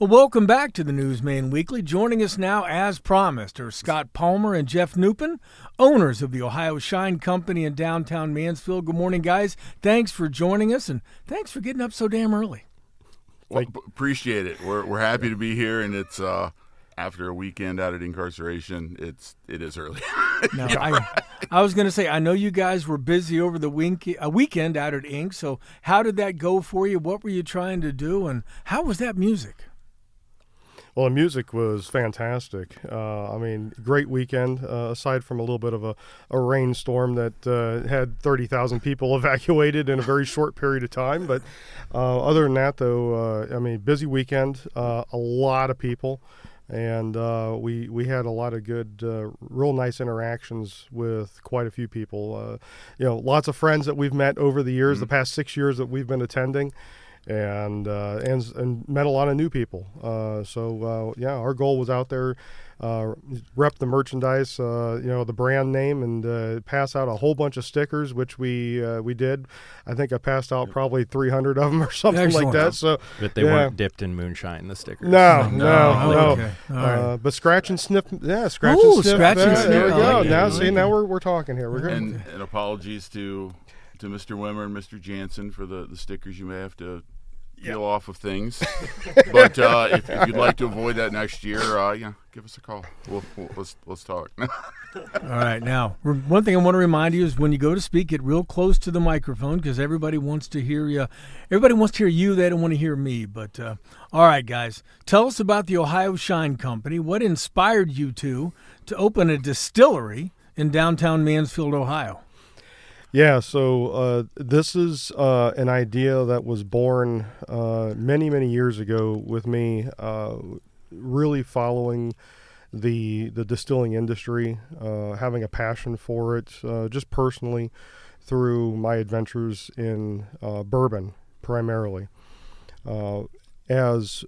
Well, welcome back to the Newsman Weekly. Joining us now, as promised, are Scott Palmer and Jeff Nupen, owners of the Ohio Shine Company in downtown Mansfield. Good morning, guys. Thanks for joining us, and thanks for getting up so damn early. Well, appreciate it. We're happy to be here, and it's after a weekend out at incarceration. It is early. No, I was going to say, I know you guys were busy over the weekend out at Inc. So how did that go for you? What were you trying to do, and how was that music? Well, the music was fantastic. Great weekend, aside from a little bit of a rainstorm that had 30,000 people evacuated in a very short period of time. But other than that, though, busy weekend, a lot of people. And we had a lot of good, real nice interactions with quite a few people. Lots of friends that we've met over the years, the past 6 years that we've been attending. And met a lot of new people. Our goal was out there, rep the merchandise, the brand name, and pass out a whole bunch of stickers, which we did. I think I passed out probably 300 of them or something Excellent. Like that. So, but they weren't dipped in moonshine, the stickers. No. Okay. All right. But scratch and sniff, scratch Ooh, and sniff. scratch and sniff. There we go. Like now we're talking here. We're good. And apologies to Mr. Wimmer and Mr. Jansen for the stickers you may have to peel off of things. But if you'd like to avoid that next year, give us a call. Let's talk. All right. Now, one thing I want to remind you is when you go to speak, get real close to the microphone because everybody wants to hear you. Everybody wants to hear you. They don't want to hear me. But all right, guys, tell us about the Ohio Shine Company. What inspired you to open a distillery in downtown Mansfield, Ohio? Yeah, so this is an idea that was born many, many years ago with me, really following the distilling industry, having a passion for it, just personally through my adventures in bourbon primarily. As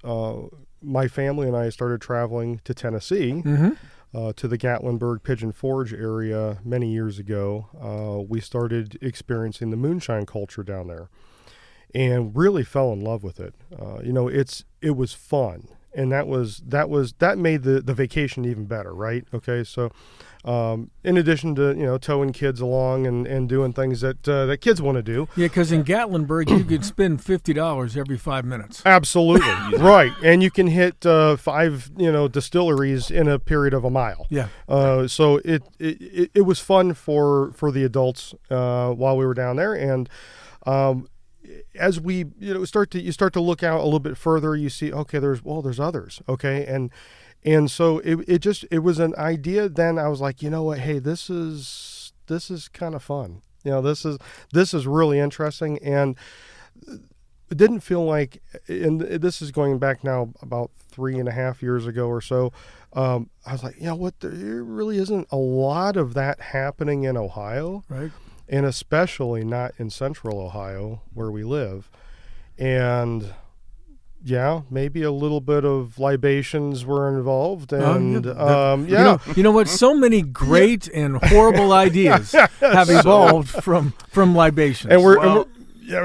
my family and I started traveling to Tennessee, to the Gatlinburg Pigeon Forge area many years ago, we started experiencing the moonshine culture down there, and really fell in love with it. It was fun, and that made the vacation even better, right? Okay, so in addition to towing kids along and doing things that kids want to do. Yeah, because in Gatlinburg you could spend $50 every 5 minutes. Absolutely, right, and you can hit 5 distilleries in a period of a mile. Yeah. So it was fun for the adults while we were down there, and as we start to look out a little bit further, you see there's others, okay, and so it was an idea. Then I was like, you know what? Hey, this is kind of fun. This is really interesting, and it didn't feel like. And this is going back now about 3.5 years ago or so. I was like, what? There really isn't a lot of that happening in Ohio, right? And especially not in Central Ohio where we live, and. Yeah, maybe a little bit of libations were involved, and You know what? So many great and horrible ideas have evolved from libations. And we're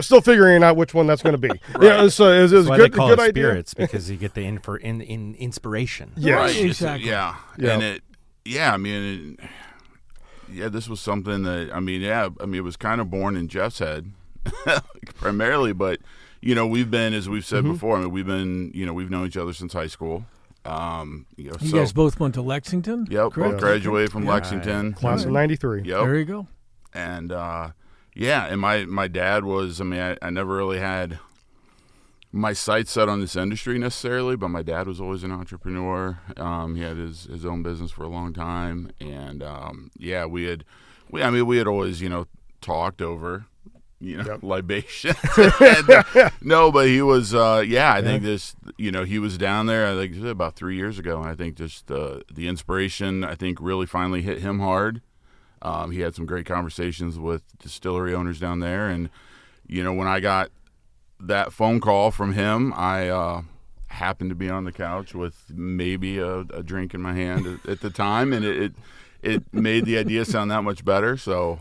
still figuring out which one that's going to be. Right. Yeah, so it was That's why good. they call Good it idea. spirits, because you get the inspiration. Yes. Right. Exactly. This was something that it was kind of born in Jeff's head primarily, but. We've been, as we've said before, we've known each other since high school. You guys both went to Lexington? Yep, Correct? both graduated from Lexington. Class of 93. Yep. There you go. And, and my dad was, I never really had my sights set on this industry necessarily, but my dad was always an entrepreneur. He had his own business for a long time. And, we had always, talked over libation. No, but he was, I think this, he was down there, I think about 3 years ago. And I think just the inspiration, I think, really finally hit him hard. He had some great conversations with distillery owners down there. And, when I got that phone call from him, I happened to be on the couch with maybe a drink in my hand at the time. And it made the idea sound that much better. So,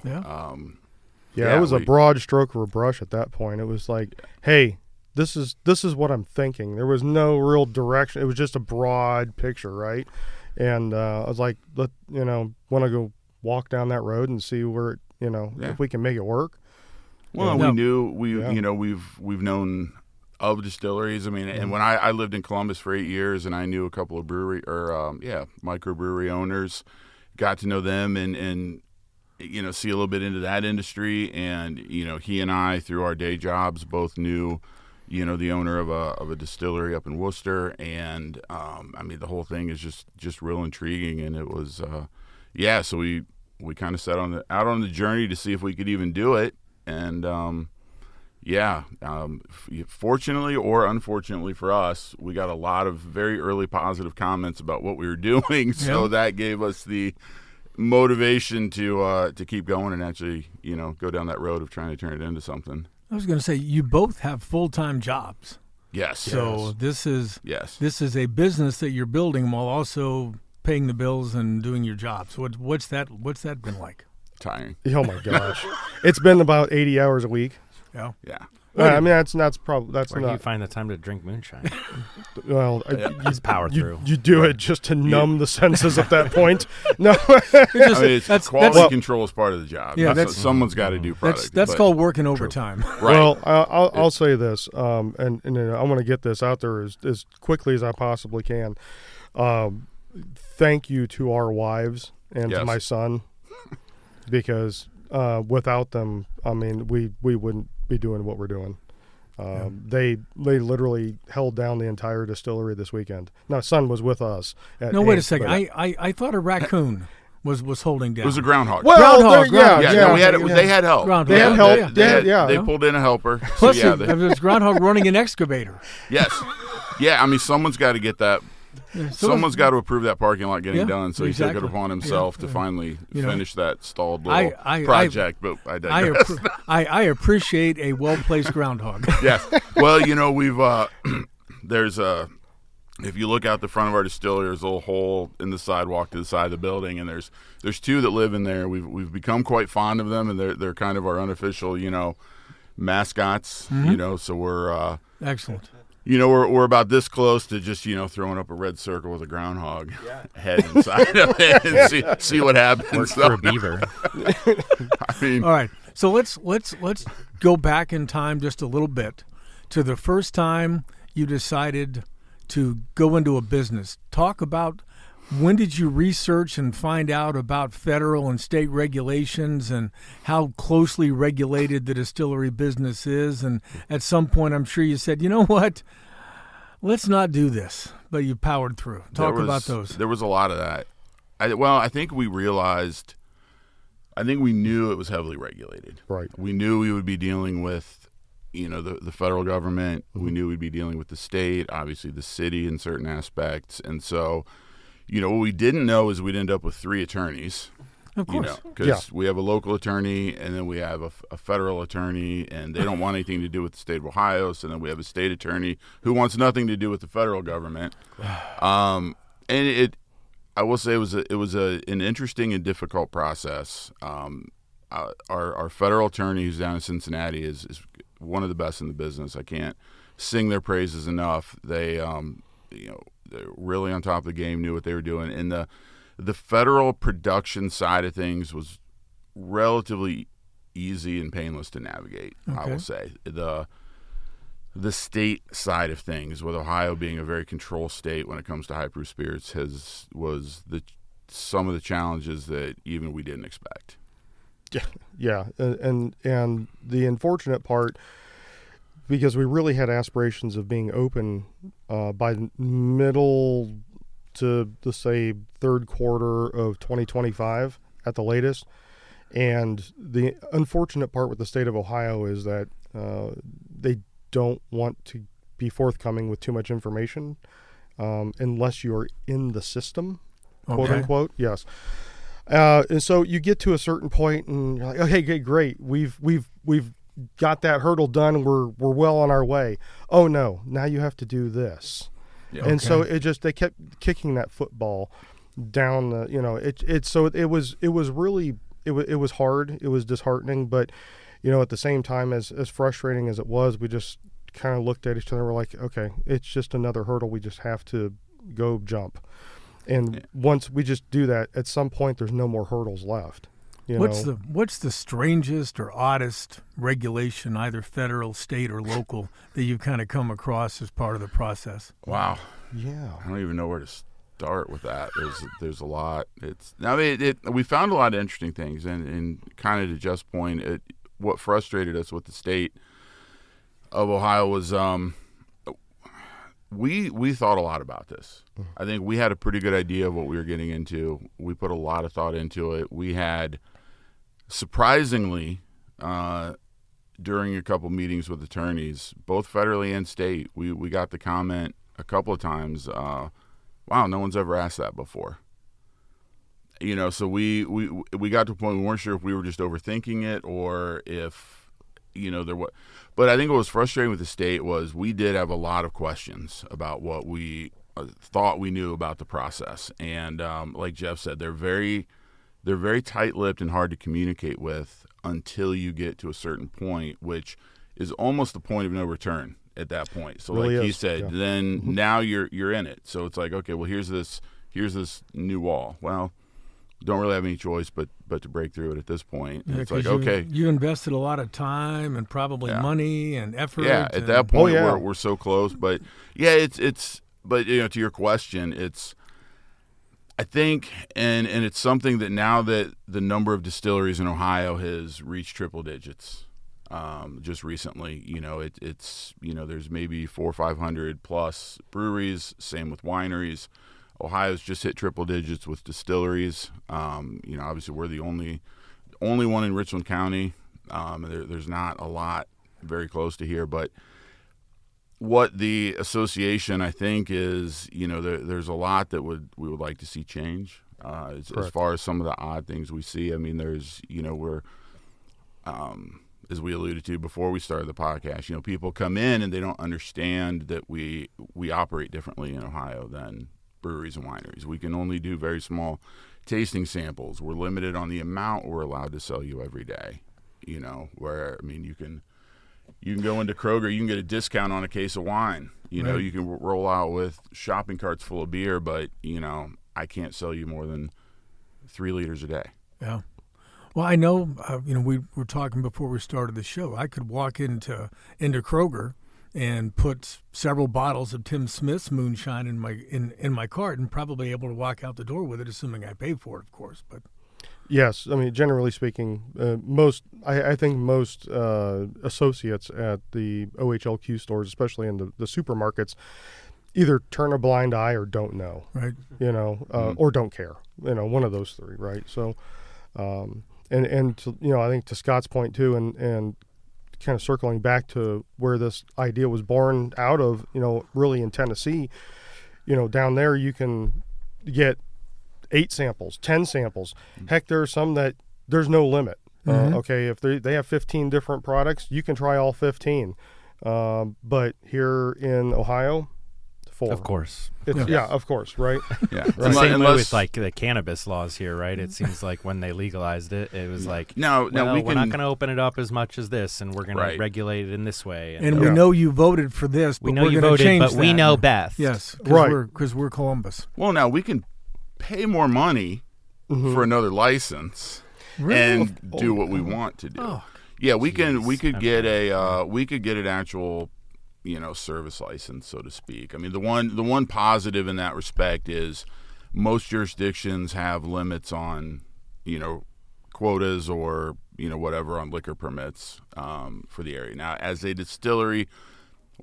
it was a broad stroke of a brush at that point. It was like, hey, this is what I'm thinking. There was no real direction. It was just a broad picture, right? And I was like, want to go walk down that road and see where if we can make it work. Well, we knew we've known of distilleries. I mean, and when I lived in Columbus for 8 years, and I knew a couple of microbrewery owners, got to know them and see a little bit into that industry. And he and I, through our day jobs, both knew the owner of a distillery up in Worcester, and I mean, the whole thing is just real intriguing. And it was so we kind of set out on the journey to see if we could even do it. And fortunately or unfortunately for us, we got a lot of very early positive comments about what we were doing. So that gave us the motivation to keep going and actually, go down that road of trying to turn it into something. I was going to say, you both have full-time jobs. Yes. So this is a business that you're building while also paying the bills and doing your job. So what's that been like? Tiring. Oh my gosh, it's been about 80 hours a week. Yeah. I mean, that's probably Where do you find the time to drink moonshine? Well, Just power through. You do it just to numb the senses at that point. No, quality control is part of the job. Yeah, someone's got to do product. That's called working overtime. Right. Well, I'll say this, and I want to get this out there as quickly as I possibly can. Thank you to our wives and to my son, because without them, I mean, we wouldn't be doing what we're doing. They literally held down the entire distillery this weekend. Now, son was with us. Wait a second. I thought a raccoon was holding down. It was a groundhog. Well, groundhog. They had help. Groundhog. They had help. They pulled in a helper. Plus, there was groundhog running an excavator. Yes. Yeah, I mean, someone's got to get that. Someone's got to approve that parking lot getting done, so he took it upon himself to finally finish that stalled little project. But I digress. I appreciate a well-placed groundhog. Yes. Well, we've there's if you look out the front of our distillery, there's a little hole in the sidewalk to the side of the building, and there's two that live in there. We've become quite fond of them, and they're kind of our unofficial mascots. So we're excellent. We're about this close to just, throwing up a red circle with a groundhog head inside of it and see what happens. Works for a beaver. I mean, all right. So let's go back in time just a little bit to the first time you decided to go into a business. Talk about when did you research and find out about federal and state regulations and how closely regulated the distillery business is? And at some point, I'm sure you said, you know what, let's not do this. But you powered through. Talk about those. There was a lot of that. I think we realized, I think we knew it was heavily regulated. Right. We knew we would be dealing with, the federal government. Mm-hmm. We knew we'd be dealing with the state, obviously the city in certain aspects. And so, what we didn't know is we'd end up with 3 attorneys. Of course. Because we have a local attorney, and then we have a federal attorney, and they don't want anything to do with the state of Ohio. So then we have a state attorney who wants nothing to do with the federal government. And I will say it was an interesting and difficult process. Our federal attorney, who's down in Cincinnati, is one of the best in the business. I can't sing their praises enough. They they're really on top of the game, knew what they were doing. And the federal production side of things was relatively easy and painless to navigate, okay. I will say. The state side of things, with Ohio being a very control state when it comes to high-proof spirits, was some of the challenges that even we didn't expect. Yeah. And the unfortunate part, because we really had aspirations of being open by middle to, let's say, third quarter of 2025 at the latest. And the unfortunate part with the state of Ohio is that they don't want to be forthcoming with too much information unless you're in the system, quote unquote. Yes. And so you get to a certain point and you're like, okay, great. We've got that hurdle done. We're well on our way. Oh no, now you have to do this. Yeah, and so they kept kicking that football down it was hard. It was disheartening, but at the same time, as frustrating as it was, we just kind of looked at each other and were like, okay, it's just another hurdle we just have to go jump. And once we just do that, at some point there's no more hurdles left. What's the strangest or oddest regulation, either federal, state, or local, that you've kind of come across as part of the process? Wow. Yeah. I don't even know where to start with that. There's a lot. We found a lot of interesting things, and kind of to Jeff's point, what frustrated us with the state of Ohio was we thought a lot about this. I think we had a pretty good idea of what we were getting into. We put a lot of thought into it. We had, surprisingly, during a couple meetings with attorneys, both federally and state, we got the comment a couple of times, wow, no one's ever asked that before. So we got to a point we weren't sure if we were just overthinking it or if, there was. But I think what was frustrating with the state was we did have a lot of questions about what we thought we knew about the process. And like Jeff said, they're very tight-lipped and hard to communicate with until you get to a certain point, which is almost the point of no return at that point. So really like he is. said, then now you're in it. So it's like, okay, well, here's this new wall. Well, don't really have any choice but to break through it at this point. Yeah, it's like, you invested a lot of time and probably money and effort. Yeah, at that point we're so close. But yeah, it's but to your question, it's, I think, and it's something that now that the number of distilleries in Ohio has reached triple digits, just recently, it's there's maybe 400 or 500 plus breweries. Same with wineries. Ohio's just hit triple digits with distilleries. Obviously we're the only one in Richland County. There's not a lot very close to here, but what the association, I think, is, there's a lot that we would like to see change as far as some of the odd things we see. I mean, there's, we're, as we alluded to before we started the podcast, people come in and they don't understand that we operate differently in Ohio than breweries and wineries. We can only do very small tasting samples. We're limited on the amount we're allowed to sell you every day. Where, I mean, you can go into Kroger, you can get a discount on a case of wine. You can roll out with shopping carts full of beer, but I can't sell you more than 3 liters a day. Yeah. Well, I know. We were talking before we started the show. I could walk into Kroger and put several bottles of Tim Smith's moonshine in my cart and probably able to walk out the door with it, assuming I pay for it, of course. But yes, I mean, generally speaking, I think most associates at the OHLQ stores, especially in the supermarkets, either turn a blind eye or don't know, right? Or don't care. One of those three, right? So, and to, I think to Scott's point too, and kind of circling back to where this idea was born out of, really in Tennessee, down there you can get 8 samples, 10 samples. Heck, there are some that there's no limit. Okay, if they have 15 different products, you can try all 15. But here in Ohio, 4. Of course. Of course, right? Yeah. It's the same way with like the cannabis laws here, right? It seems like when they legalized it, it was like, we're not going to open it up as much as this, and we're going to regulate it in this way. And we know you voted for this, but we know we're you going to voted, change but that. we know best. Yes, right? Because we're Columbus. Well, now we can pay more money for another license and do what we want to do. Oh, yeah, we could get an actual service license, so to speak. I mean, the one positive in that respect is most jurisdictions have limits on quotas or whatever on liquor permits for the area. Now, as a distillery,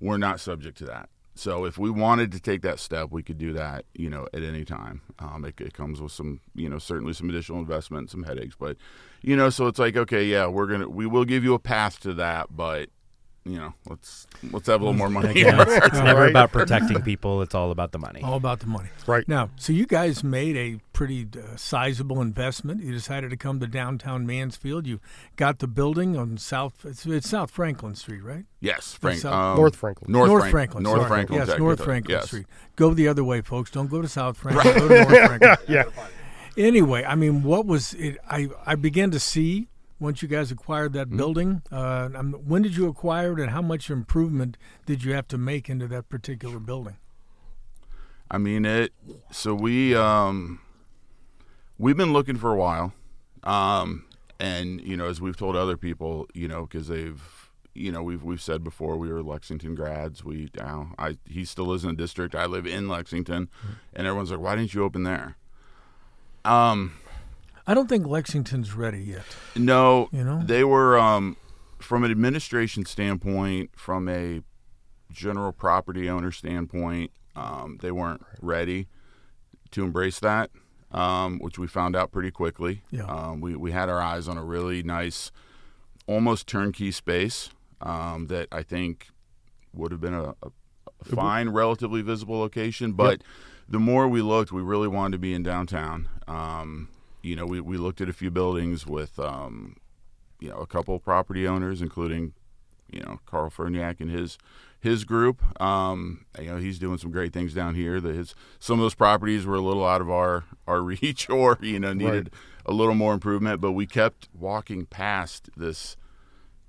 we're not subject to that. So if we wanted to take that step, we could do that, at any time. It comes with some, certainly some additional investment, some headaches, but, so it's like, okay, yeah, we will give you a path to that, but, let's have a little more money. It's never about protecting people. It's all about the money. All about the money. Right. Now, so you guys made a pretty sizable investment. You decided to come to downtown Mansfield. You got the building on it's South Franklin Street, right? Yes, North Franklin. North Franklin. North Franklin. Yes, North Franklin yes. Street. Go the other way, folks. Don't go to South Franklin. Go to North Franklin. Yeah. Anyway, I mean, what was it? I began to see once you guys acquired that building. When did you acquire it, and how much improvement did you have to make into that particular building? I mean, so we've been looking for a while, and as we've told other people, because we've said before we were Lexington grads. He still lives in the district. I live in Lexington, and everyone's like, "Why didn't you open there?" I don't think Lexington's ready yet. No, they were from an administration standpoint, from a general property owner standpoint, they weren't ready to embrace that, which we found out pretty quickly. Yeah. We had our eyes on a really nice, almost turnkey space that I think would have been a fine, relatively visible location. But the more we looked, we really wanted to be in downtown. We looked at a few buildings with, a couple of property owners, including, Carl Ferniak and his group. He's doing some great things down here. Some of those properties were a little out of our reach, or needed a little more improvement. But we kept walking past this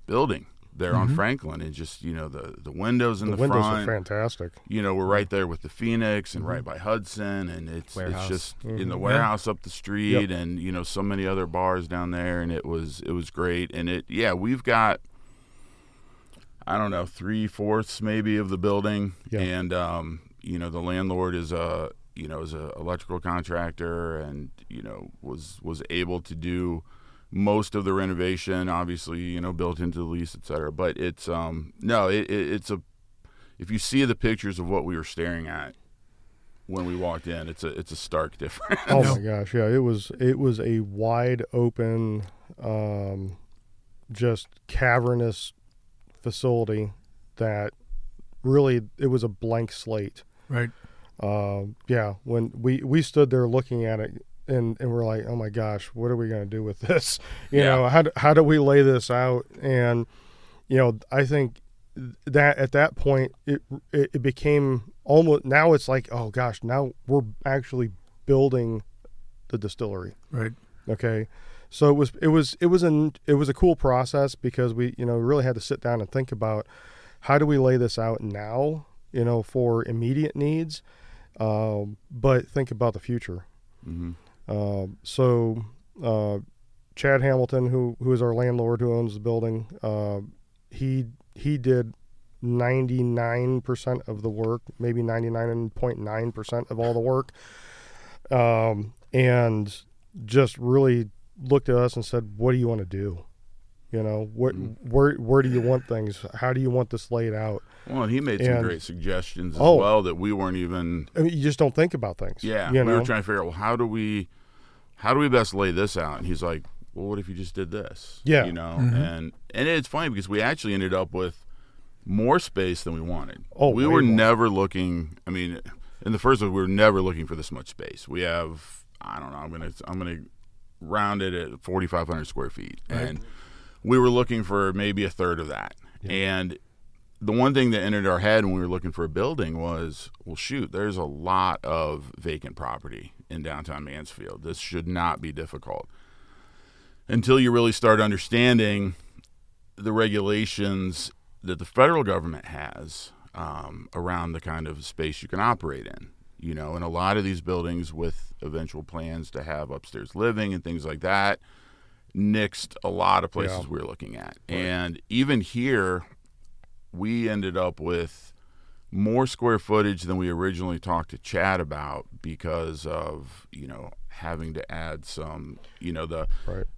building there on Franklin, and just the windows in the front. The windows are fantastic. We're right there with the Phoenix and right by Hudson, and it's just in the warehouse up the street, and so many other bars down there, and it was great. And we've got, I don't know, 3/4 maybe of the building, and the landlord is a electrical contractor, and was able to do most of the renovation, obviously, built into the lease, et cetera. But it's if you see the pictures of what we were staring at when we walked in, it's a stark difference. Oh my gosh, yeah, it was a wide open, just cavernous facility that really, it was a blank slate. Right. When we stood there looking at it, and we're like, oh my gosh, what are we going to do with this? How do we lay this out? And I think that at that point it became almost, now it's like, oh gosh, now we're actually building the distillery. Right. Okay. So it was a cool process, because we really had to sit down and think about, how do we lay this out now, for immediate needs, but think about the future. Mm-hmm. Chad Hamilton, who is our landlord, who owns the building, he did 99% of the work, maybe 99.9% of all the work, and just really looked at us and said, what do you want to do? Where do you want things? How do you want this laid out? Well, and he made some great suggestions as well that we weren't even. I mean, you just don't think about things. Yeah, we were trying to figure out, well, how do we best lay this out? And he's like, well, what if you just did this? Yeah, and it's funny, because we actually ended up with more space than we wanted. Oh, we were never looking. I mean, in the first one, we were never looking for this much space. We have, I don't know, I'm gonna round it at 4,500 square feet, and we were looking for maybe a third of that. Yeah. And the one thing that entered our head when we were looking for a building was, well, shoot, there's a lot of vacant property in downtown Mansfield. This should not be difficult. Until you really start understanding the regulations that the federal government has around the kind of space you can operate in. And a lot of these buildings, with eventual plans to have upstairs living and things like that, nixed a lot of places we were looking at. Right. And even here, we ended up with more square footage than we originally talked to Chad about, because of, having to add some,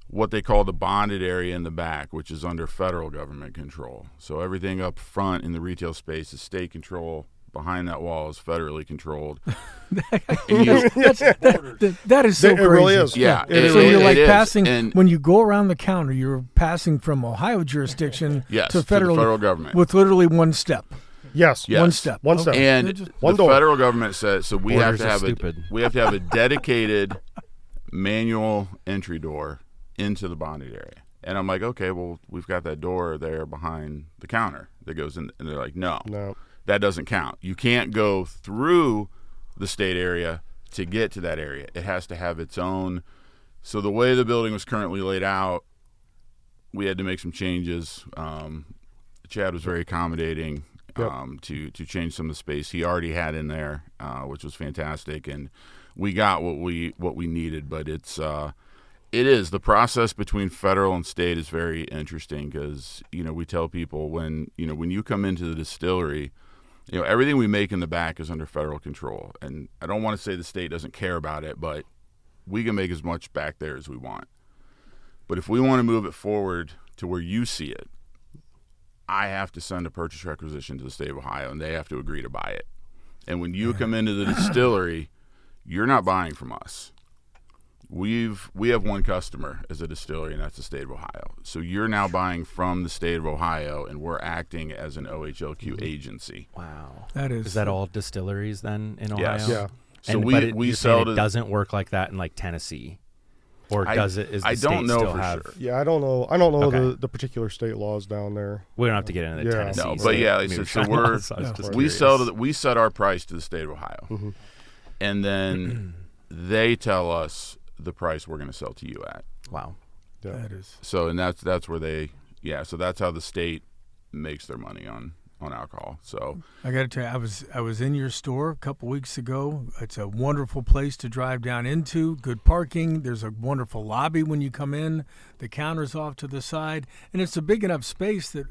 what they call the bonded area in the back, which is under federal government control. So everything up front in the retail space is state control. Behind that wall is federally controlled. That is so crazy. It really is. Yeah. So you're like passing, when you go around the counter, you're passing from Ohio jurisdiction to federal government with literally one step. Yes. One step. One step. And the federal government says, so we have to have a dedicated manual entry door into the bonded area. And I'm like, okay, well, we've got that door there behind the counter that goes in. And they're like, no. That doesn't count. You can't go through the state area to get to that area. It has to have its own. So the way the building was currently laid out, we had to make some changes. Chad was very accommodating to change some of the space he already had in there, which was fantastic, and we got what we needed. But it is the process between federal and state is very interesting because we tell people when you come into the distillery, everything we make in the back is under federal control, and I don't want to say the state doesn't care about it, but we can make as much back there as we want. But if we want to move it forward to where you see it, I have to send a purchase requisition to the state of Ohio, and they have to agree to buy it. And when you come into the distillery, you're not buying from us. We have one customer as a distillery, and that's the state of Ohio. So you're now buying from the state of Ohio, and we're acting as an OHLQ agency. Wow. Is that all distilleries then in Ohio? Yes. Yeah. So we sell it doesn't work like that in like Tennessee. Or does it? Is the I don't know still for have, sure. Yeah, I don't know. I don't know the particular state laws down there. We don't have to get into the Tennessee. No, but yeah, we set our price to the state of Ohio, and then they tell us the price we're going to sell to you at. Wow, Yeah. That is. So and that's where they so that's how the state makes their money on alcohol. So I got to tell you, I was in your store a couple weeks ago. It's a wonderful place to drive down into. Good parking. There's a wonderful lobby when you come in. The counter's off to the side, and it's a big enough space that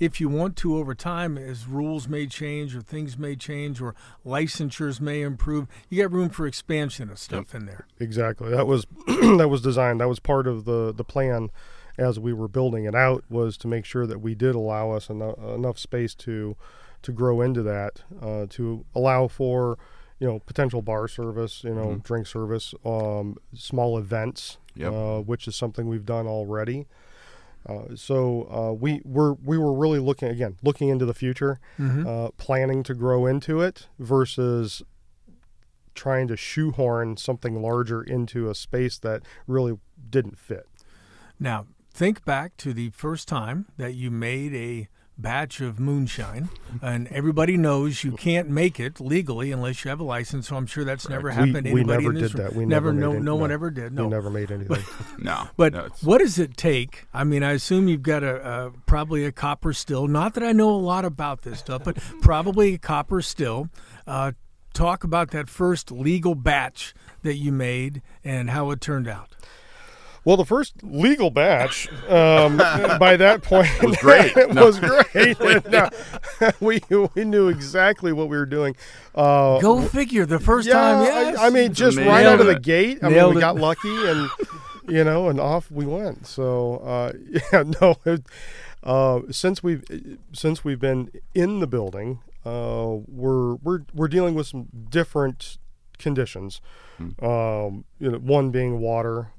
if you want to, over time, as rules may change or things may change or licensures may improve, you got room for expansion of stuff in there. Exactly. That was that was designed. That was part of the plan as we were building it out, was to make sure that we did allow us enough space to grow into that, to allow for potential bar service, drink service, small events, which is something we've done already. So we were really looking into the future, planning to grow into it versus trying to shoehorn something larger into a space that really didn't fit. Now, think back to the first time that you made a batch of moonshine, and everybody knows you can't make it legally unless you have a license. So I'm sure that's never happened. We never did that. We never no one ever did. No, we never made anything. But what does it take? I mean, I assume you've got probably a copper still. Not that I know a lot about this stuff, but probably a copper still. Talk about that first legal batch that you made and how it turned out. Well, the first legal batch, by that point, was great. was great. And, we knew exactly what we were doing. Go figure. The first time, yes. I mean, just right out of the gate. I mean, we got lucky, and and off we went. So, since we've been in the building, we're dealing with some different conditions. One being water,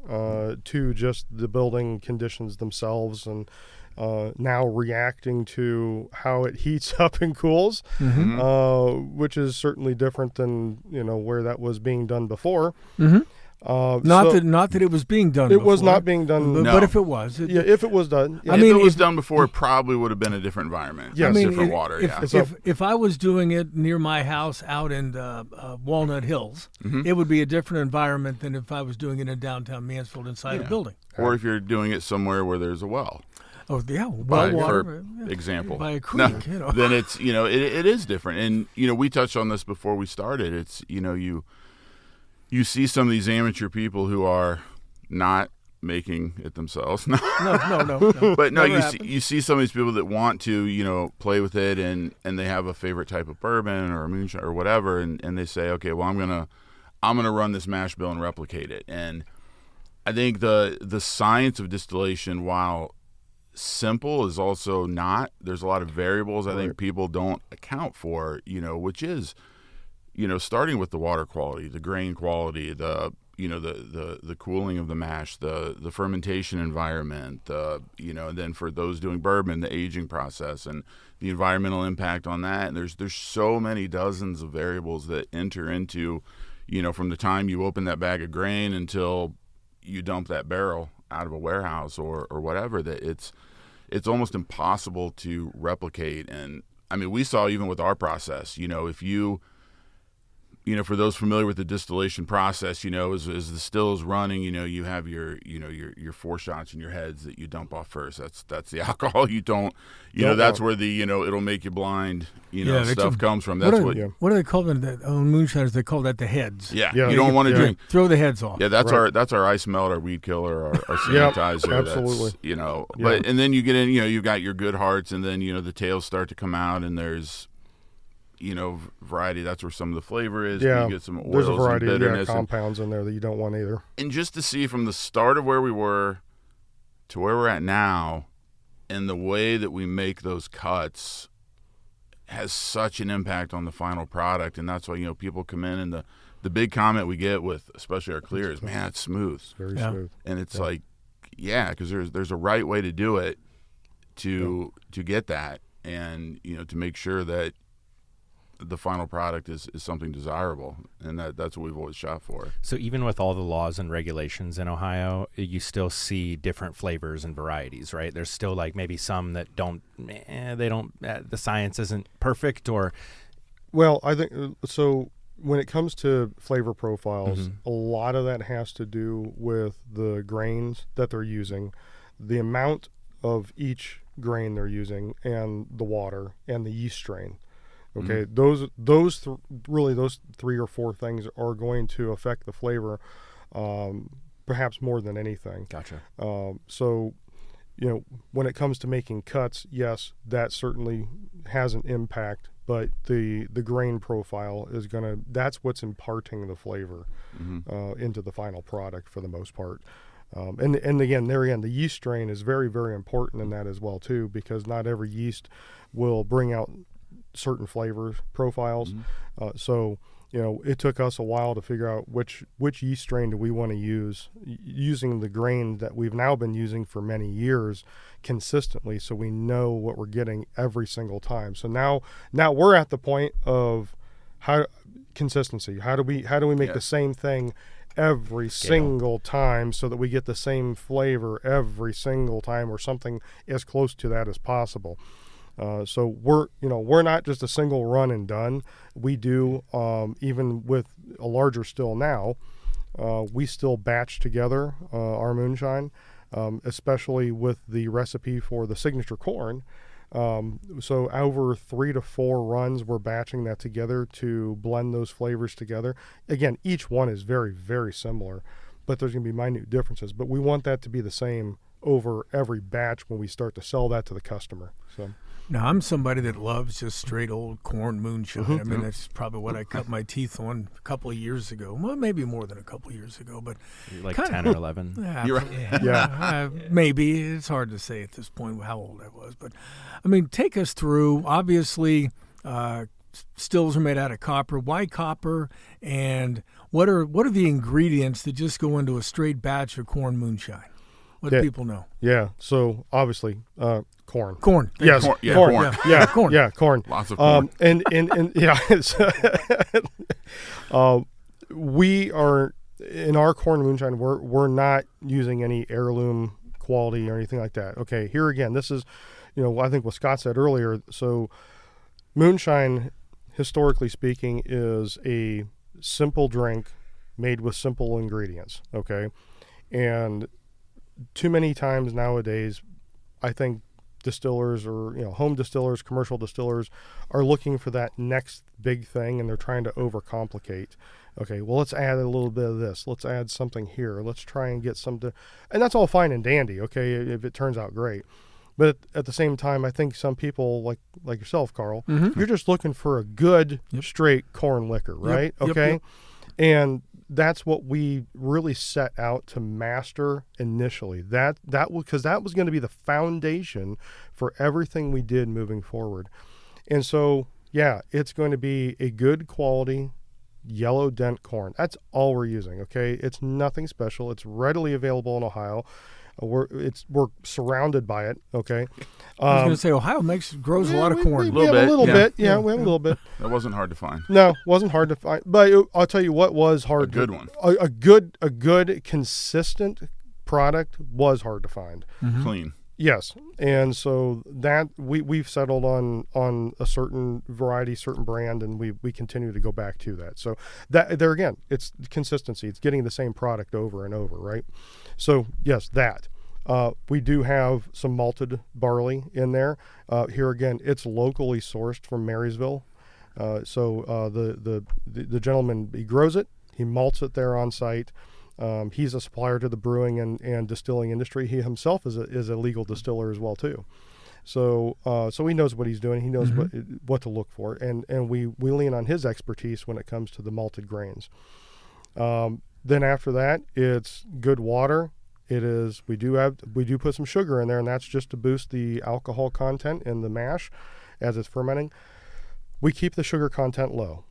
two just the building conditions themselves, and now reacting to how it heats up and cools, which is certainly different than where that was being done before. Not that it was being done. It was not being done. But if it was, if it was done. Yeah. If it was done before, it probably would have been a different environment. Yes. Different water. If I was doing it near my house out in Walnut Hills, it would be a different environment than if I was doing it in downtown Mansfield inside a building. Or if you're doing it somewhere where there's a well. Oh yeah, well water. For example, by a creek. Then it's it is different, and we touched on this before we started. It's you see some of these amateur people who are not making it themselves. No. But no, you see some of these people that want to, play with it, and they have a favorite type of bourbon or a moonshine or whatever, and they say, okay, well, I'm gonna run this mash bill and replicate it. And I think the science of distillation, while simple, is also not. There's a lot of variables I think people don't account for, which is starting with the water quality, the grain quality, the cooling of the mash, the fermentation environment, and then for those doing bourbon, the aging process and the environmental impact on that. And there's so many dozens of variables that enter into, from the time you open that bag of grain until you dump that barrel out of a warehouse or whatever, that it's almost impossible to replicate. And I mean, we saw even with our process, if you for those familiar with the distillation process, as the still is running, you have your 4 shots in your heads that you dump off first. That's the alcohol. You don't, that's where the, it'll make you blind, stuff comes from. That's what do they call them? Moonshiners, they call that the heads. Yeah. You don't want to drink. Throw the heads off. Yeah, that's our ice melt, our weed killer, our sanitizer. Absolutely. But and then you get in, you've got your good hearts, and then, the tails start to come out, and there's, variety. That's where some of the flavor is. Yeah, you get some oils, there's a variety and bitterness, of compounds in there that you don't want either. And just to see from the start of where we were to where we're at now, and the way that we make those cuts has such an impact on the final product. And that's why, people come in, and the big comment we get with especially our clear is, man, it's smooth. It's very smooth. And it's because there's a right way to do it to get that, and to make sure that the final product is something desirable, and that's what we've always shot for. So even with all the laws and regulations in Ohio, you still see different flavors and varieties, right? There's still maybe some that the science isn't perfect, or. Well, I think so. When it comes to flavor profiles, a lot of that has to do with the grains that they're using, the amount of each grain they're using, and the water and the yeast strain. Okay, those 3 or 4 things are going to affect the flavor, perhaps more than anything. Gotcha. So, when it comes to making cuts, yes, that certainly has an impact. But the grain profile that's what's imparting the flavor into the final product for the most part. And again, the yeast strain is very, very important in that as well too, because not every yeast will bring out certain flavor profiles. So it took us a while to figure out which yeast strain do we want to use, using the grain that we've now been using for many years consistently, so we know what we're getting every single time. So now we're at the point of consistency. How do we make the same thing every single time so that we get the same flavor every single time, or something as close to that as possible? So we're not just a single run and done. We do, even with a larger still now, we still batch together our moonshine, especially with the recipe for the signature corn. So over 3 to 4 runs, we're batching that together to blend those flavors together. Again, each one is very, very similar, but there's going to be minute differences. But we want that to be the same over every batch when we start to sell that to the customer. So. Now, I'm somebody that loves just straight old corn moonshine. I mean, that's probably what I cut my teeth on a couple of years ago. Well, maybe more than a couple of years ago, but like 10 or 11. You're right. Yeah. Maybe. It's hard to say at this point how old I was. But, I mean, take us through. Obviously, stills are made out of copper. Why copper? And what are the ingredients that just go into a straight batch of corn moonshine? What do people know? Yeah. So, obviously, corn. Corn. Yes. Corn. Yeah, corn. corn. Yeah. Corn. Yeah. Corn. Lots of corn. And yeah. We are, in our corn moonshine, we're not using any heirloom quality or anything like that. Okay. Here again, this is, I think what Scott said earlier. So, moonshine, historically speaking, is a simple drink made with simple ingredients. Okay. And too many times nowadays, I think distillers or home distillers, commercial distillers are looking for that next big thing, and they're trying to overcomplicate. Okay, well, let's add a little bit of this. Let's add something here. Let's try and get something, and that's all fine and dandy. Okay, if it turns out great, but at the same time, I think some people like yourself, Carl, you're just looking for a good straight corn liquor, right? Yep, okay, yep. And that's what we really set out to master initially. That was going to be the foundation for everything we did moving forward. And so, yeah, it's going to be a good quality yellow dent corn. That's all we're using. Okay, it's nothing special. It's readily available in Ohio. We're surrounded by it. Okay, I was going to say Ohio grows a lot of corn. We have a little bit. Yeah, we have a little bit. That wasn't hard to find. No, wasn't hard to find. But I'll tell you what was hard. A good one. A good consistent product was hard to find. Clean. Yes, and so that we've settled on a certain variety, certain brand, and we continue to go back to that. So that there again, it's consistency. It's getting the same product over and over, right? So yes, that we do have some malted barley in there. Here again, it's locally sourced from Marysville. So the gentleman, he grows it, he malts it there on site. He's a supplier to the brewing and distilling industry. He himself is a legal distiller as well too. So he knows what he's doing. He knows what to look for, and we lean on his expertise when it comes to the malted grains. Then after that, it's good water. It is we do put some sugar in there, and that's just to boost the alcohol content in the mash as it's fermenting. We keep the sugar content low.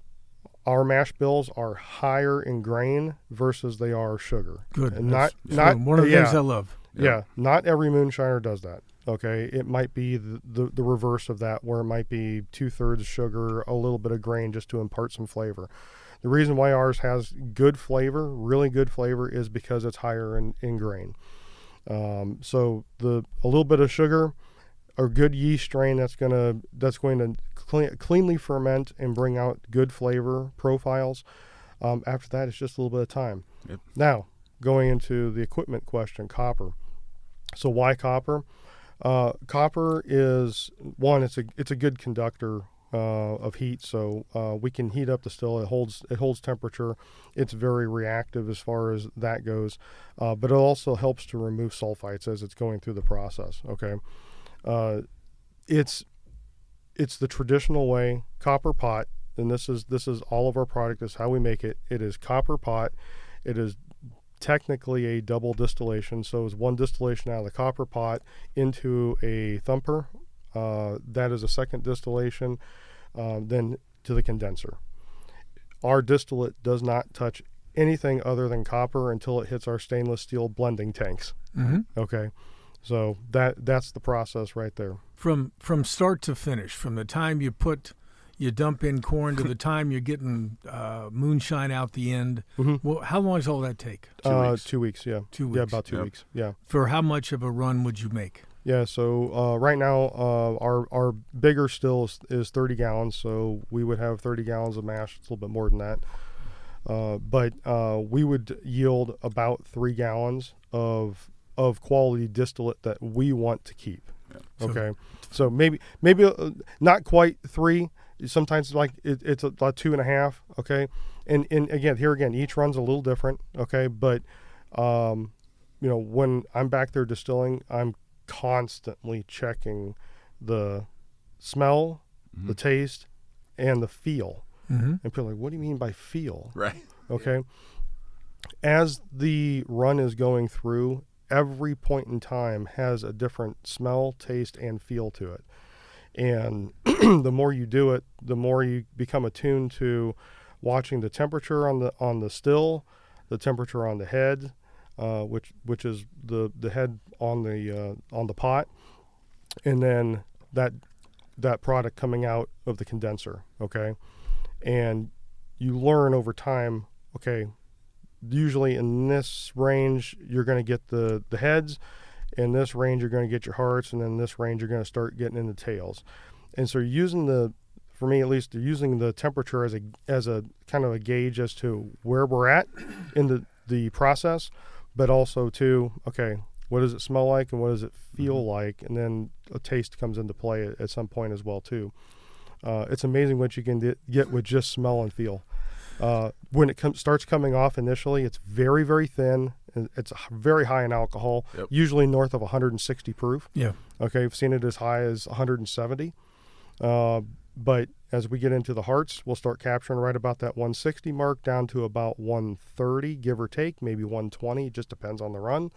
Our mash bills are higher in grain versus they are sugar. Good. And not one of the things I love. Yeah, not every moonshiner does that. Okay, it might be the reverse of that, where it might be 2/3 sugar, a little bit of grain, just to impart some flavor. The reason why ours has good flavor, really good flavor, is because it's higher in grain. So a little bit of sugar, a good yeast strain that's going to cleanly ferment and bring out good flavor profiles. After that, it's just a little bit of time. Yep. Now, going into the equipment question, copper. So why copper? Copper is one. It's a good conductor of heat, so we can heat up the still. It holds temperature. It's very reactive as far as that goes, but it also helps to remove sulfites as it's going through the process. Okay. It's the traditional way, copper pot, and this is all of our product. This is how we make it. It is copper pot. It is technically a double distillation, so it's one distillation out of the copper pot into a thumper. That is a second distillation, then to the condenser. Our distillate does not touch anything other than copper until it hits our stainless steel blending tanks. Mm-hmm. Okay. So that's the process right there. From start to finish, from the time you dump in corn to the time you're getting moonshine out the end. Mm-hmm. Well, how long does all that take? 2 weeks. 2 weeks, yeah. 2 weeks. Yeah, about 2 weeks, yeah. For how much of a run would you make? Yeah, so right now our bigger still is 30 gallons, so we would have 30 gallons of mash. It's a little bit more than that. But we would yield about 3 gallons of quality distillate that we want to keep. Yeah. Okay, so maybe not quite 3. Sometimes it's about 2.5. Okay, and again, each run's a little different. Okay, but when I'm back there distilling, I'm constantly checking the smell, the taste, and the feel. Mm-hmm. And people are like, what do you mean by feel? Right. Okay. As the run is going through, every point in time has a different smell, taste, and feel to it. And the more you do it, the more you become attuned to watching the temperature on the still, the temperature on the head, which is the head on the pot, and then that product coming out of the condenser. Okay, and you learn over time. Okay, usually in this range you're going to get the heads. In this range, you're going to get your hearts, and then in this range, you're going to start getting into tails. And so, for me at least, they're using the temperature as a kind of a gauge as to where we're at in the process, but also to what does it smell like and what does it feel like, and then a taste comes into play at some point as well too. It's amazing what you can get with just smell and feel. When it starts coming off initially, it's very, very thin. It's very high in alcohol, usually north of 160 proof. Yeah. Okay, I've seen it as high as 170. But as we get into the hearts, we'll start capturing right about that 160 mark down to about 130, give or take, maybe 120. It just depends on the run.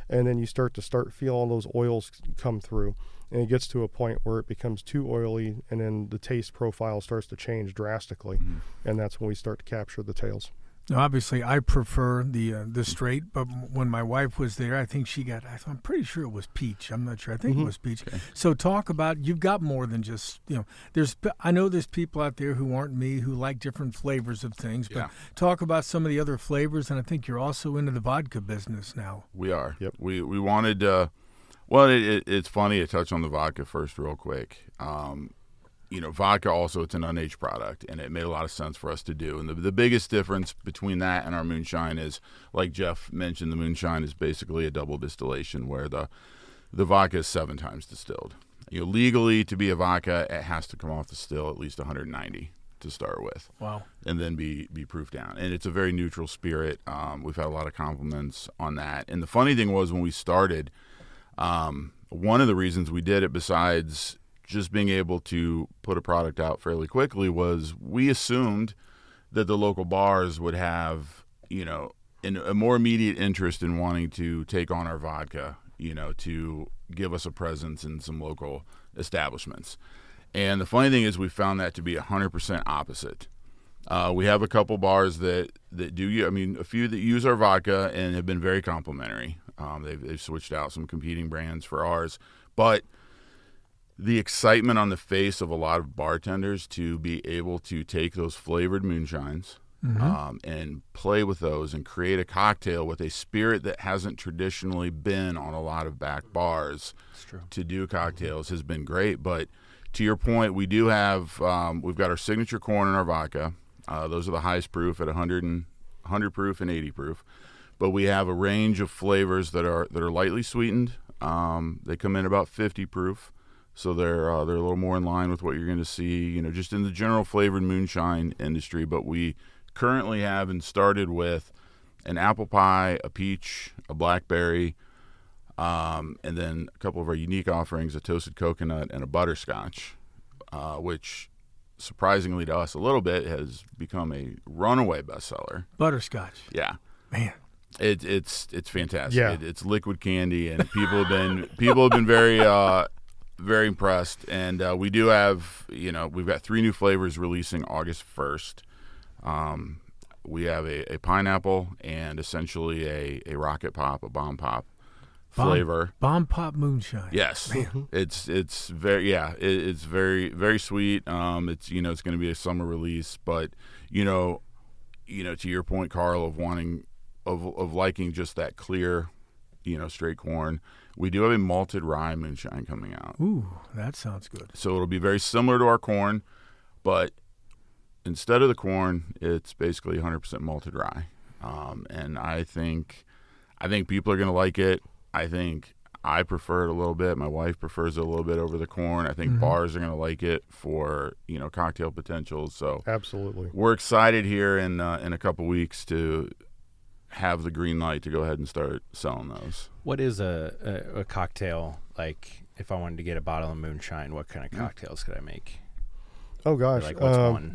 And then you start feeling those oils come through. And it gets to a point where it becomes too oily, and then the taste profile starts to change drastically. Mm-hmm. And that's when we start to capture the tails. Now, obviously, I prefer the straight, but when my wife was there, I think I'm pretty sure it was peach. I'm not sure. I think it was peach. Okay. So talk about, you've got more than just, I know there's people out there who aren't me who like different flavors of things, but talk about some of the other flavors, and I think you're also into the vodka business now. We are. Yep. We wanted to Well, it's funny to touch on the vodka first real quick. Vodka also, it's an unaged product, and it made a lot of sense for us to do. And the biggest difference between that and our moonshine is, like Jeff mentioned, the moonshine is basically a double distillation where the vodka is 7 times distilled. Legally, to be a vodka, it has to come off the still at least 190 to start with. Wow. And then be proofed down. And it's a very neutral spirit. We've had a lot of compliments on that. And the funny thing was when we started, one of the reasons we did it, besides just being able to put a product out fairly quickly, was we assumed that the local bars would have, a more immediate interest in wanting to take on our vodka, to give us a presence in some local establishments. And the funny thing is we found that to be 100% opposite. We have a couple bars that do, a few that use our vodka and have been very complimentary. They've switched out some competing brands for ours. But the excitement on the face of a lot of bartenders to be able to take those flavored moonshines and play with those and create a cocktail with a spirit that hasn't traditionally been on a lot of back bars to do cocktails has been great. But to your point, we do have we've got our signature corn in our vodka. Those are the highest proof at 100 proof and 80 proof. But we have a range of flavors that are lightly sweetened. They come in about 50 proof, so they're a little more in line with what you're going to see, just in the general flavored moonshine industry. But we currently have and started with an apple pie, a peach, a blackberry, and then a couple of our unique offerings, a toasted coconut and a butterscotch, which surprisingly to us a little bit has become a runaway bestseller. Butterscotch. Yeah. Man. It's fantastic. Yeah. It's liquid candy, and people have been very very impressed. And we do have we've got 3 new flavors releasing August 1st. We have a pineapple and essentially a rocket pop, a bomb pop flavor. Bomb pop moonshine. Yes. It's very it's very very sweet. It's it's going to be a summer release, but to your point, Carl, of wanting of liking just that clear, straight corn. We do have a malted rye moonshine coming out. Ooh, that sounds good. So it'll be very similar to our corn, but instead of the corn, it's basically 100% malted rye. And I think people are going to like it. I think I prefer it a little bit. My wife prefers it a little bit over the corn. I think bars are going to like it for cocktail potentials. So absolutely, we're excited here in a couple weeks to have the green light to go ahead and start selling those. What is a cocktail like? If I wanted to get a bottle of moonshine, what kind of cocktails could I make? Oh gosh, Like what's one?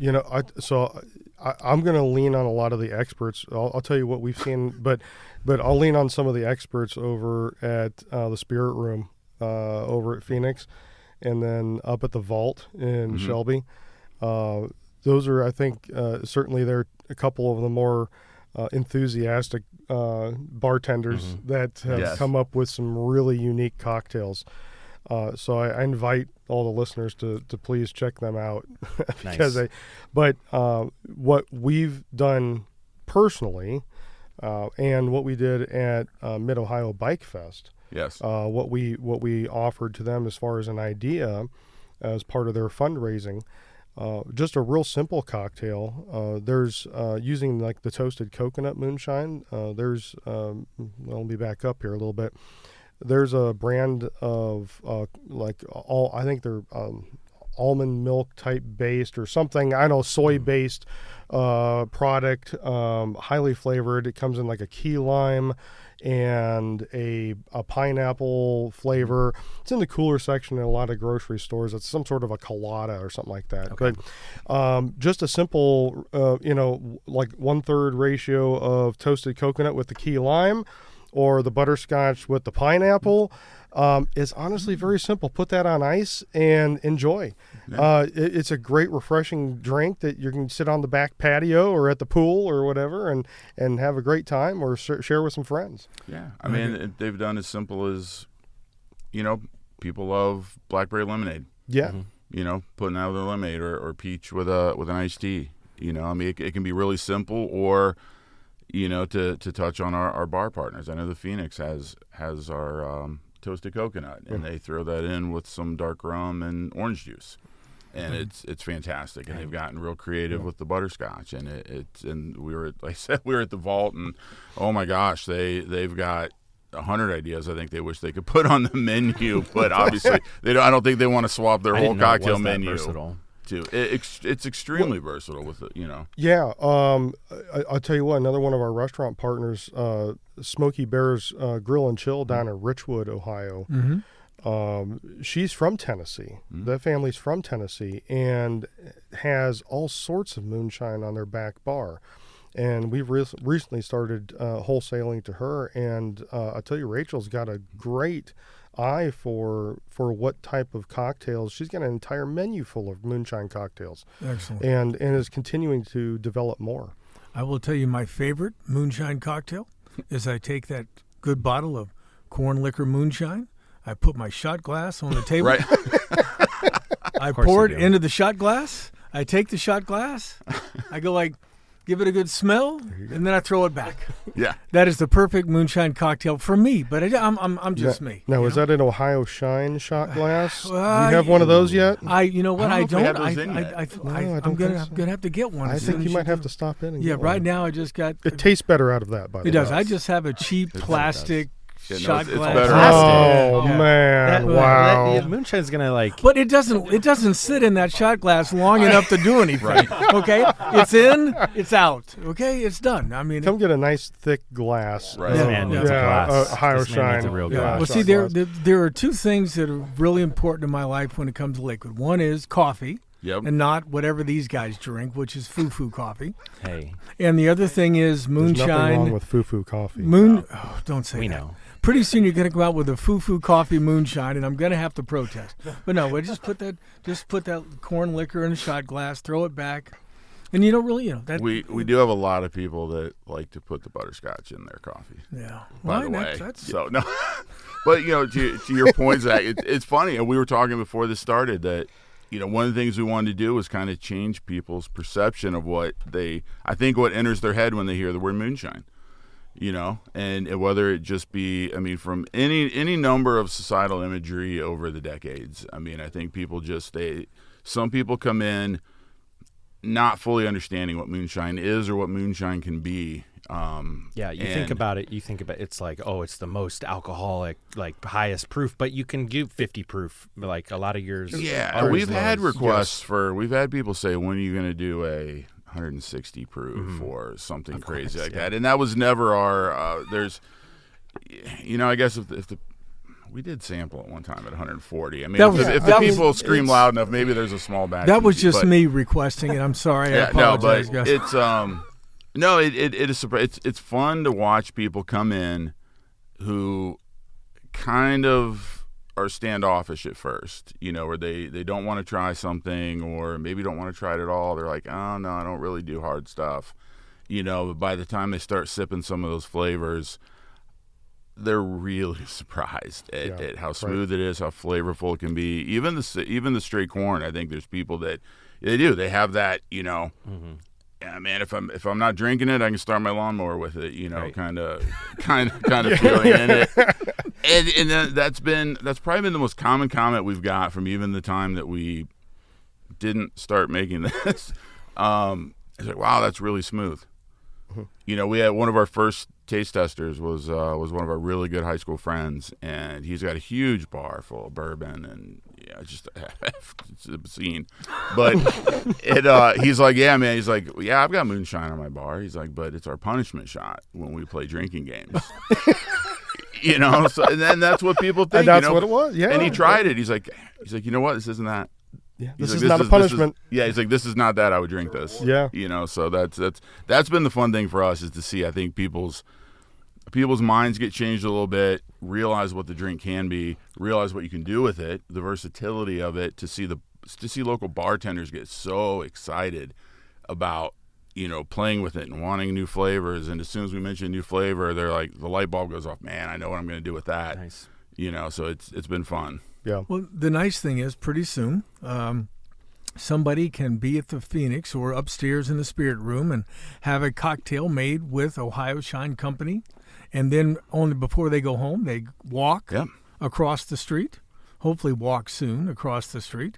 I'm going to lean on a lot of the experts. I'll tell you what we've seen, but I'll lean on some of the experts over at the Spirit Room over at Phoenix, and then up at the Vault in Shelby. Those are, I think, certainly they're a couple of the more enthusiastic bartenders that have come up with some really unique cocktails. So I invite all the listeners to please check them out because what we've done personally and what we did at Mid-Ohio Bike Fest, what we offered to them as far as an idea as part of their fundraising, just a real simple cocktail. There's using like the toasted coconut moonshine. Let me back up here a little bit. There's a brand of I think they're almond milk type based or something. I know soy based product, highly flavored. It comes in like a key lime and a pineapple flavor. It's in the cooler section in a lot of grocery stores. It's some sort of a colada or something like that. Okay. But just a simple, like 1/3 ratio of toasted coconut with the key lime, or the butterscotch with the pineapple, is honestly very simple. Put that on ice and enjoy. Yeah. It's a great, refreshing drink that you can sit on the back patio or at the pool or whatever and have a great time or share with some friends. Yeah. I mean, they've done as simple as, people love blackberry lemonade. Yeah. Putting out their lemonade or peach with an iced tea. I mean, it can be really simple, or to touch on our bar partners. I know the Phoenix has our toasted coconut, and they throw that in with some dark rum and orange juice. And it's fantastic, and they've gotten real creative with the butterscotch, and we were, like I said, we were at the vault, and oh my gosh, they've got 100 ideas I think they wish they could put on the menu, but obviously they don't. I don't think they want to swap their whole cocktail menu. Versatile. It's extremely versatile with it, Yeah, I'll tell you what. Another one of our restaurant partners, Smoky Bear's Grill and Chill down in Richwood, Ohio. Mm-hmm. She's from Tennessee. That family's from Tennessee and has all sorts of moonshine on their back bar. And we've recently started wholesaling to her. And I'll tell you, Rachel's got a great eye for what type of cocktails. She's got an entire menu full of moonshine cocktails. Excellent. And is continuing to develop more. I will tell you my favorite moonshine cocktail is I take that good bottle of corn liquor moonshine. I put my shot glass on the table. Right. I pour it into the shot glass. I take the shot glass. I go give it a good smell, and then I throw it back. Yeah. That is the perfect moonshine cocktail for me. But I'm just me. Now, is that an Ohio Shine shot glass? Do you have one of those yet? You know what? I don't. I'm gonna have to get one. I think you might have to stop in and get one. Right now I just got. It tastes better out of that, by the way. It does. I just have a cheap plastic. Shot glass. Better. Oh man! Wow. Moonshine's gonna But it doesn't sit in that shot glass long enough to do anything. Right. Okay, it's in, it's out. Okay, it's done. I mean, come get a nice thick glass. Right. This man needs a glass. Ohio this man Shine. needs a real glass. Well, see, there are two things that are really important in my life when it comes to liquid. One is coffee. Yep. And not whatever these guys drink, which is foo-foo coffee. Hey. And the other thing is moonshine. There's nothing wrong with foo-foo coffee. Don't say we that. know. Pretty soon you're going to go out with a foo-foo coffee moonshine, and I'm going to have to protest. But no, just put that corn liquor in a shot glass, throw it back, and you don't really, that. We do have a lot of people that like to put the butterscotch in their coffee. Yeah. By the way, so no, but to your point, Zach, it's funny, and we were talking before this started that. One of the things we wanted to do was kind of change people's perception of what enters their head when they hear the word moonshine, and whether it just be, from any number of societal imagery over the decades. I think people some people come in not fully understanding what moonshine is or what moonshine can be. Think about it. It's like, it's the most alcoholic, highest proof, but you can give 50 proof, a lot of yours. Yeah, we've had requests we've had people say, when are you going to do a 160 proof or something crazy like that? And that was never our, I guess if we did sample at one time at 140. If the people scream loud enough, maybe there's a small batch. That was just me requesting it. I'm sorry. I apologize, guys. It's no, it is. It's fun to watch people come in who kind of are standoffish at first, where they don't want to try something or maybe don't want to try it at all. They're like, oh no, I don't really do hard stuff, but by the time they start sipping some of those flavors, they're really surprised at how smooth it is, how flavorful it can be. Even the straight corn, I think there's people that they have that, yeah, man. If I'm not drinking it, I can start my lawnmower with it. Kind of feeling in it. And then that's probably been the most common comment we've got from even the time that we didn't start making this. It's like, wow, that's really smooth. We had one of our first taste testers was one of our really good high school friends, and he's got a huge bar full of bourbon and just it's obscene. But he's like, yeah, man. He's like, yeah, I've got moonshine on my bar. He's like, but it's our punishment shot when we play drinking games. So, and then that's what people think. And that's what it was. Yeah. And he tried it. He's like, you know what? This isn't that. Yeah, this is not a punishment. He's like, this is not that. I would drink this. Yeah. So that's been the fun thing for us is to see. I think people's minds get changed a little bit, realize what the drink can be, realize what you can do with it, the versatility of it. To see local bartenders get so excited about playing with it and wanting new flavors. And as soon as we mention a new flavor, they're like, the light bulb goes off. Man, I know what I'm going to do with that. Nice. So it's been fun. Yeah. Well, the nice thing is pretty soon somebody can be at the Phoenix or upstairs in the Spirit Room and have a cocktail made with Ohio Shine Company. And then only before they go home, they walk across the street. Hopefully walk soon across the street.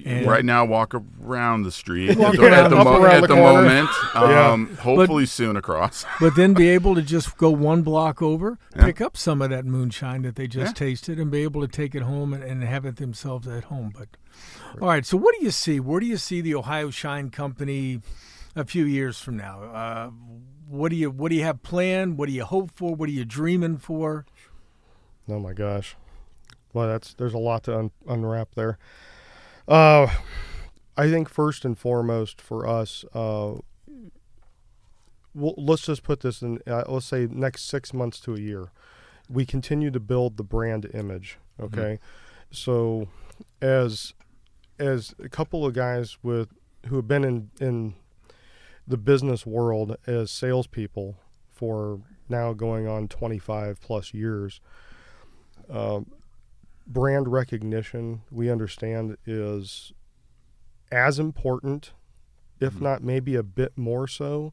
And right now, walk around the street Walk at around the, up mo- around at the the corner. moment. Hopefully soon across. But then be able to just go one block over, Yeah. pick up some of that moonshine that they just Yeah. tasted, and be able to take it home and have it themselves at home. But all right, so what do you see? Where do you see the Ohio Shine Company a few years from now? What do you have planned? What do you hope for? What are you dreaming for? Oh my gosh. Well, there's a lot to unwrap there. I think first and foremost for us, let's just put this in. Let's say next 6 months to a year, we continue to build the brand image. Okay, so as a couple of guys who have been in the business world as salespeople for now going on 25 plus years. Brand recognition, we understand, is as important, if not maybe a bit more so,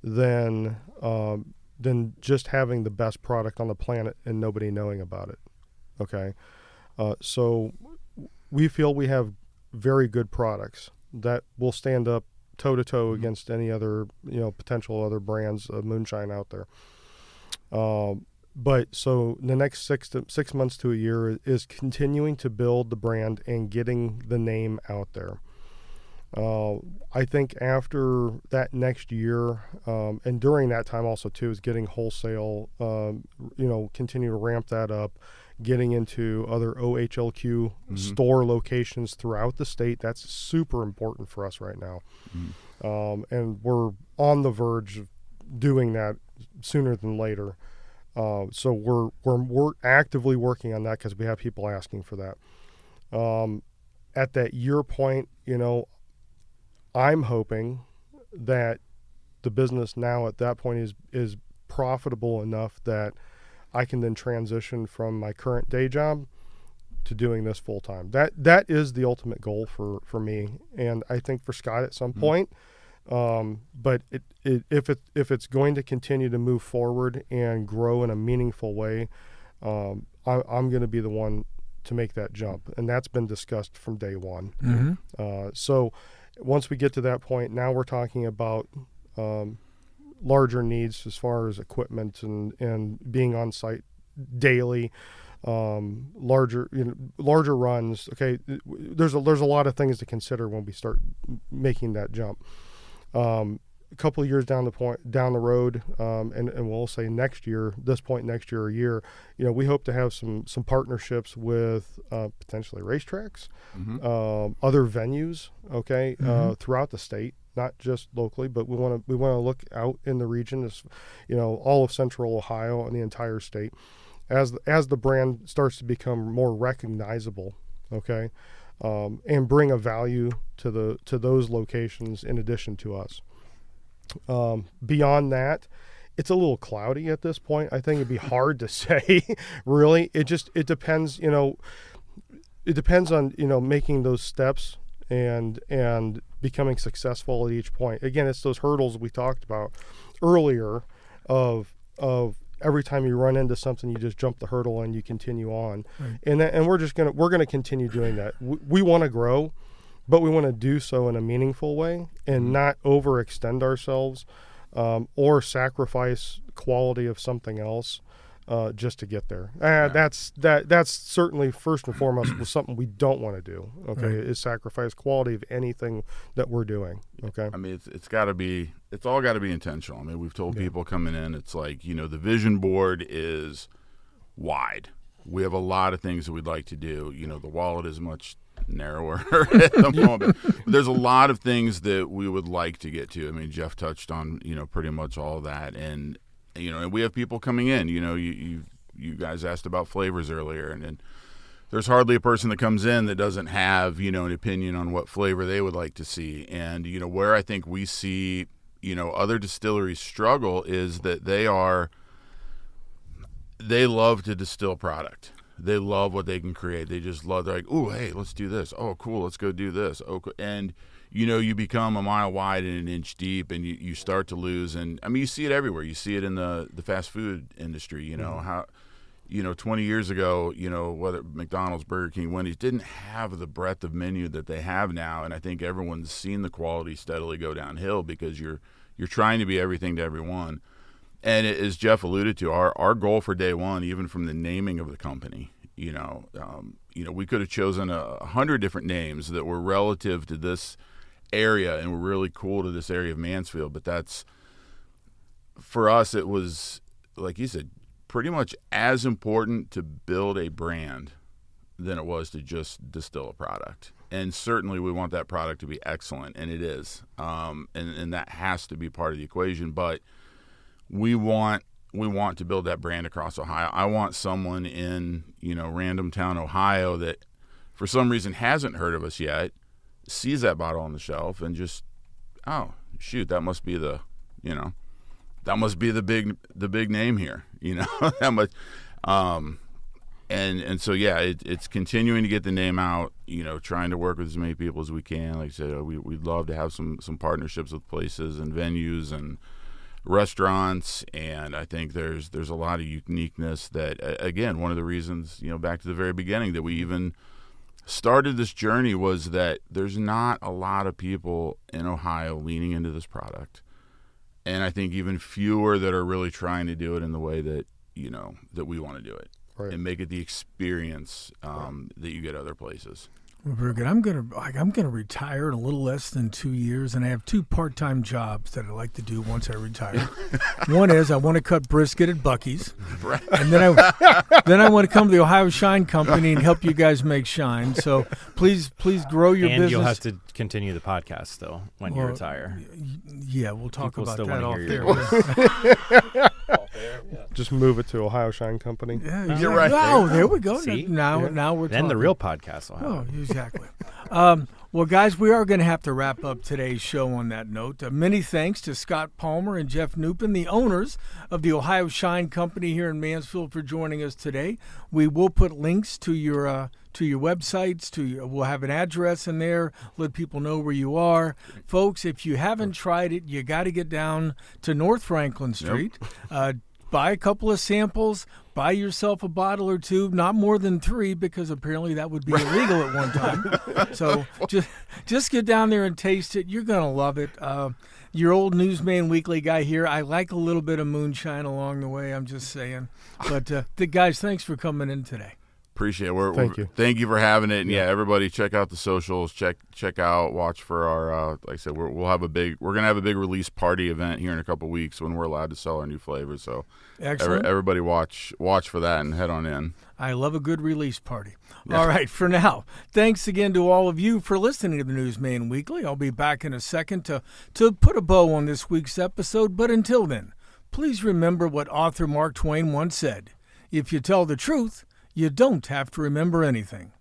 than just having the best product on the planet and nobody knowing about it. Okay, so we feel we have very good products that will stand up toe to toe against any other potential other brands of moonshine out there. But so the next 6 months to a year is continuing to build the brand and getting the name out there. I think after that next year, and during that time also too, is getting wholesale, continue to ramp that up, getting into other OHLQ store locations throughout the state. That's super important for us right now. And we're on the verge of doing that sooner than later. So we're actively working on that because we have people asking for that. At that year point, I'm hoping that the business now at that point is profitable enough that I can then transition from my current day job to doing this full time. That is the ultimate goal for me, and I think for Scott at some point. But if it's going to continue to move forward and grow in a meaningful way, I'm going to be the one to make that jump, and that's been discussed from day one. So once we get to that point, now we're talking about larger needs as far as equipment and being on site daily, larger runs. Okay, there's a lot of things to consider when we start making that jump. A couple of years down the road, and we'll say next year, or year, we hope to have some partnerships with potentially racetracks, other venues, okay, throughout the state, not just locally, but we want to look out in the region, as all of Central Ohio and the entire state, as the brand starts to become more recognizable, okay, and bring a value to those locations in addition to us. Beyond that, it's a little cloudy at this point. I think it'd be hard to say, really. It depends, it depends on, making those steps and becoming successful at each point. Again, it's those hurdles we talked about earlier of every time you run into something, you just jump the hurdle and you continue on. Right. And we're going to continue doing that. We want to grow, but we want to do so in a meaningful way and not overextend ourselves or sacrifice quality of something else just to get there. That's certainly first and foremost was something we don't want to do. Okay, right. Is sacrifice quality of anything that we're doing. Okay, I mean it's all got to be intentional. I mean, we've told people coming in, it's like the vision board is wide. We have a lot of things that we'd like to do. The wallet is much narrower at the moment. But there's a lot of things that we would like to get to. I mean, Jeff touched on pretty much all that, and and we have people coming in. You guys asked about flavors earlier, and there's hardly a person that comes in that doesn't have an opinion on what flavor they would like to see. And where I think we see other distilleries struggle is that they love to distill product. They love what they can create. They just love, they're like, oh, hey, let's do this. Oh, cool, let's go do this. Oh, cool. And, you become a mile wide and an inch deep, and you start to lose. And, I mean, you see it everywhere. You see it in the fast food industry, how 20 years ago, whether McDonald's, Burger King, Wendy's didn't have the breadth of menu that they have now, and I think everyone's seen the quality steadily go downhill because you're trying to be everything to everyone. And as Jeff alluded to, our goal for day one, even from the naming of the company, we could have chosen 100 different names that were relative to this area and were really cool to this area of Mansfield. But that's, for us, it was, like you said, pretty much as important to build a brand than it was to just distill a product. And certainly we want that product to be excellent, and it is. And that has to be part of the equation. But we want to build that brand across Ohio. I want someone in, random town, Ohio, that for some reason hasn't heard of us yet, sees that bottle on the shelf and just, oh, shoot, that must be the big name here, that much. And so, yeah, it's continuing to get the name out, trying to work with as many people as we can. Like I said, we'd love to have some partnerships with places and venues and restaurants, and I think there's a lot of uniqueness that, again, one of the reasons, back to the very beginning, that we even started this journey was that there's not a lot of people in Ohio leaning into this product, and I think even fewer that are really trying to do it in the way that that we want to do it, right, and make it the experience that you get other places. Well, very good. I'm gonna retire in a little less than 2 years, and I have 2 part-time jobs that I like to do once I retire. One is I want to cut brisket at Buc-ee's, right, and then I want to come to the Ohio Shine Company and help you guys make shine. So please grow your business. And you'll have to continue the podcast still when you retire. Yeah, we'll talk People about still that off there. Just move it to Ohio Shine Company. Yeah, you're right. Oh, there we go. See? Now we're Then talking. the real podcast will Oh, happen. exactly. Well, guys, we are going to have to wrap up today's show on that note. Many thanks to Scott Palmer and Jeff Nupen, the owners of the Ohio Shine Company here in Mansfield, for joining us today. We will put links to your websites. We'll have an address in there. Let people know where you are, folks. If you haven't tried it, you got to get down to North Franklin Street. Yep. Buy a couple of samples. Buy yourself a bottle or two, not more than 3, because apparently that would be illegal at one time. So just get down there and taste it. You're going to love it. Your old Newsman Weekly guy here, I like a little bit of moonshine along the way, I'm just saying. But guys, thanks for coming in today. Appreciate it. Thank you. Thank you for having it. And yeah, everybody check out the socials. Check out, watch for our, like I said, we're going to have a big release party event here in a couple weeks when we're allowed to sell our new flavors. So excellent. Everybody watch for that and head on in. I love a good release party. Yeah. All right, for now, thanks again to all of you for listening to the Newsman Weekly. I'll be back in a second to put a bow on this week's episode. But until then, please remember what author Mark Twain once said: if you tell the truth, you don't have to remember anything.